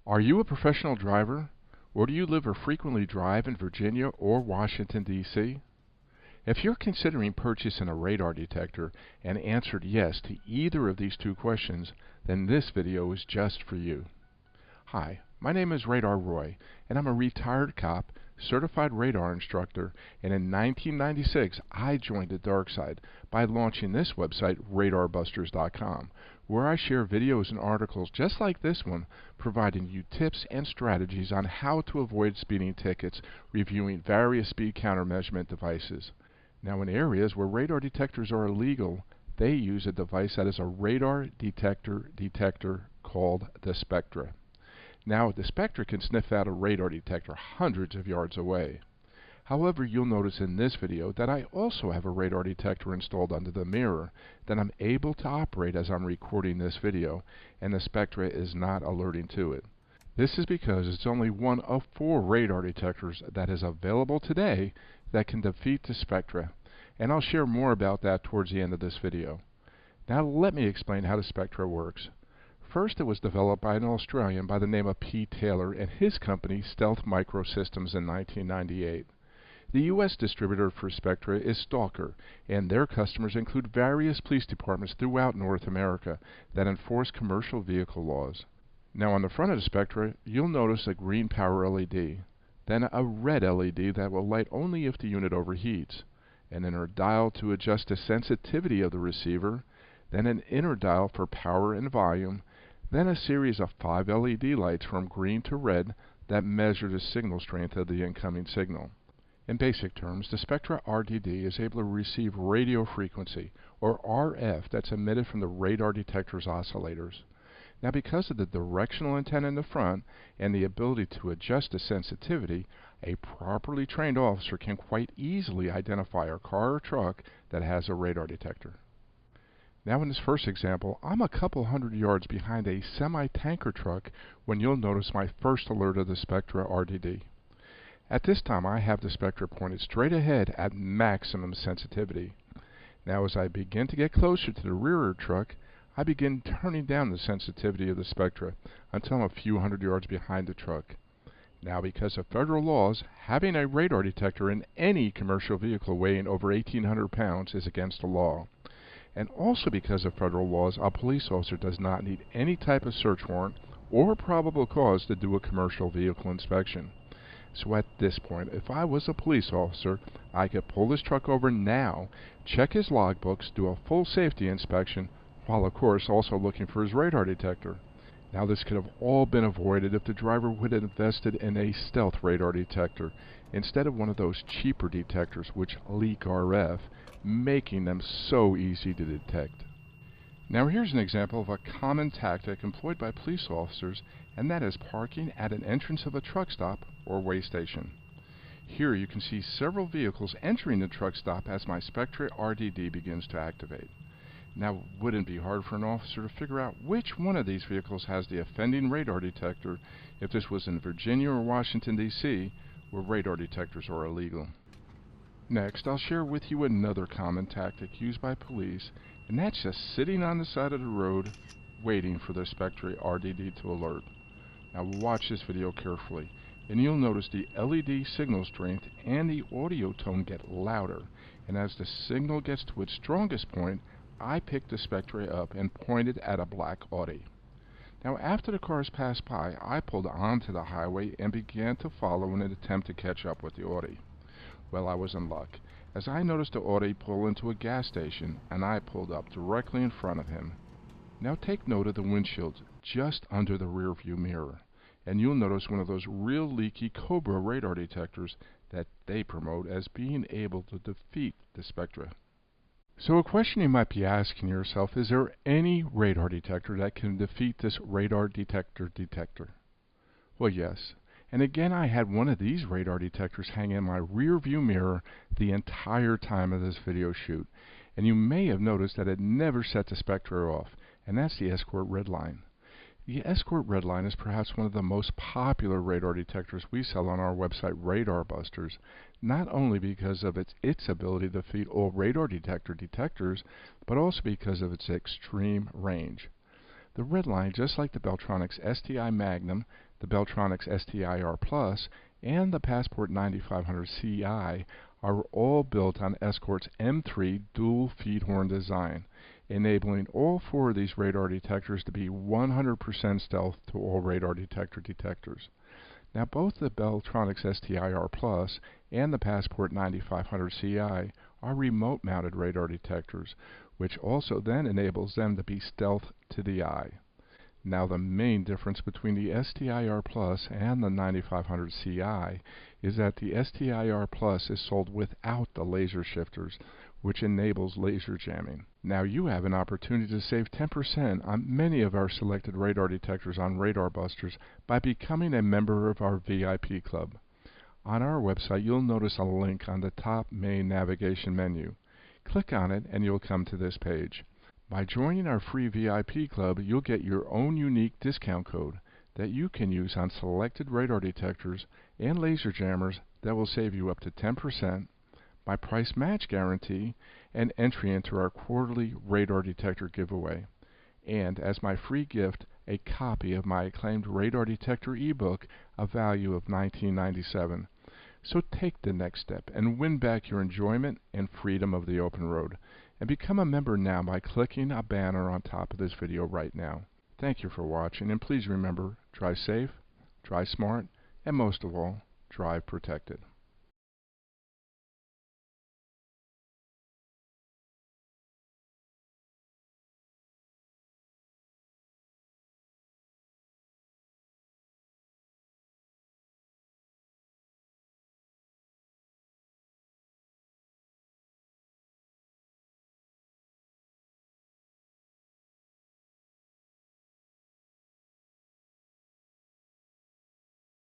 Are you a professional driver, or do you live or frequently drive in Virginia or Washington, D.C.? If you're considering purchasing a radar detector and answered yes to either of these two questions, then this video is just for you. Hi, my name is Radar Roy, and I'm a retired cop, certified radar instructor, and in 1996 I joined the dark side by launching this website, radarbusters.com, where I share videos and articles just like this one, providing you tips and strategies on how to avoid speeding tickets, reviewing various speed countermeasurement devices. Now, in areas where radar detectors are illegal, they use a device that is a radar detector called the Spectre. Now, the Spectre can sniff out a radar detector hundreds of yards away. However, you'll notice in this video that I also have a radar detector installed under the mirror that I'm able to operate as I'm recording this video, and the Spectre is not alerting to it. This is because it's only one of 4 radar detectors that is available today that can defeat the Spectre, and I'll share more about that towards the end of this video. Now let me explain how the Spectre works. First, it was developed by an Australian by the name of P. Taylor and his company Stealth Microsystems in 1998. The U.S. distributor for Spectre is Stalker, and their customers include various police departments throughout North America that enforce commercial vehicle laws. Now on the front of the Spectre, you'll notice a green power LED, then a red LED that will light only if the unit overheats, an inner dial to adjust the sensitivity of the receiver, then an inner dial for power and volume, then a series of 5 LED lights from green to red that measure the signal strength of the incoming signal. In basic terms, the Spectra RDD is able to receive radio frequency, or RF, that's emitted from the radar detector's oscillators. Now, because of the directional antenna in the front and the ability to adjust the sensitivity, a properly trained officer can quite easily identify a car or truck that has a radar detector. Now in this first example, I'm a couple hundred yards behind a semi-tanker truck when you'll notice my first alert of the Spectra RDD. At this time, I have the Spectra pointed straight ahead at maximum sensitivity. Now as I begin to get closer to the rear truck, I begin turning down the sensitivity of the Spectra until I'm a few hundred yards behind the truck. Now, because of federal laws, having a radar detector in any commercial vehicle weighing over 1,800 pounds is against the law. And also because of federal laws, a police officer does not need any type of search warrant or probable cause to do a commercial vehicle inspection. So at this point, if I was a police officer, I could pull this truck over now, check his logbooks, do a full safety inspection, while of course also looking for his radar detector. Now this could have all been avoided if the driver would have invested in a stealth radar detector instead of one of those cheaper detectors which leak RF, making them so easy to detect. Now here's an example of a common tactic employed by police officers, and that is parking at an entrance of a truck stop or weigh station. Here you can see several vehicles entering the truck stop as my Spectre RDD begins to activate. Now, wouldn't it be hard for an officer to figure out which one of these vehicles has the offending radar detector if this was in Virginia or Washington, D.C., where radar detectors are illegal? Next, I'll share with you another common tactic used by police, and that's just sitting on the side of the road waiting for the Spectre RDD to alert. Now watch this video carefully, and you'll notice the LED signal strength and the audio tone get louder, and as the signal gets to its strongest point, I picked the Spectre up and pointed at a black Audi. Now after the cars passed by, I pulled onto the highway and began to follow in an attempt to catch up with the Audi. Well, I was in luck, as I noticed the Audi pull into a gas station, and I pulled up directly in front of him. Now take note of the windshield just under the rear view mirror, and you'll notice one of those real leaky Cobra radar detectors that they promote as being able to defeat the Spectre. So a question you might be asking yourself, is there any radar detector that can defeat this radar detector? Well, yes. And again, I had one of these radar detectors hang in my rear view mirror the entire time of this video shoot. And you may have noticed that it never set the Spectre off, and that's the Escort Red Line. The Escort Red Line is perhaps one of the most popular radar detectors we sell on our website, Radar Busters, not only because of its ability to defeat all radar detectors, but also because of its extreme range. The red line, just like the Beltronics STI Magnum, the Beltronics STI-R Plus, and the Passport 9500 CI, are all built on Escort's M3 dual feed horn design, enabling all four of these radar detectors to be 100% stealth to all radar detectors. Now, both the Beltronics STI-R Plus and the Passport 9500 CI are remote-mounted radar detectors, which also then enables them to be stealth to the eye. Now, the main difference between the STI-R Plus and the 9500 CI is that the STI-R Plus is sold without the laser shifters, which enables laser jamming. Now, you have an opportunity to save 10% on many of our selected radar detectors on Radar Busters by becoming a member of our VIP club. On our website, you'll notice a link on the top main navigation menu. Click on it and you'll come to this page. By joining our free VIP club, you'll get your own unique discount code that you can use on selected radar detectors and laser jammers that will save you up to 10%, my price match guarantee, and entry into our quarterly radar detector giveaway. And as my free gift, a copy of my acclaimed radar detector ebook, a value of $19.97. So take the next step and win back your enjoyment and freedom of the open road. And become a member now by clicking a banner on top of this video right now. Thank you for watching, and please remember, drive safe, drive smart, and most of all, drive protected.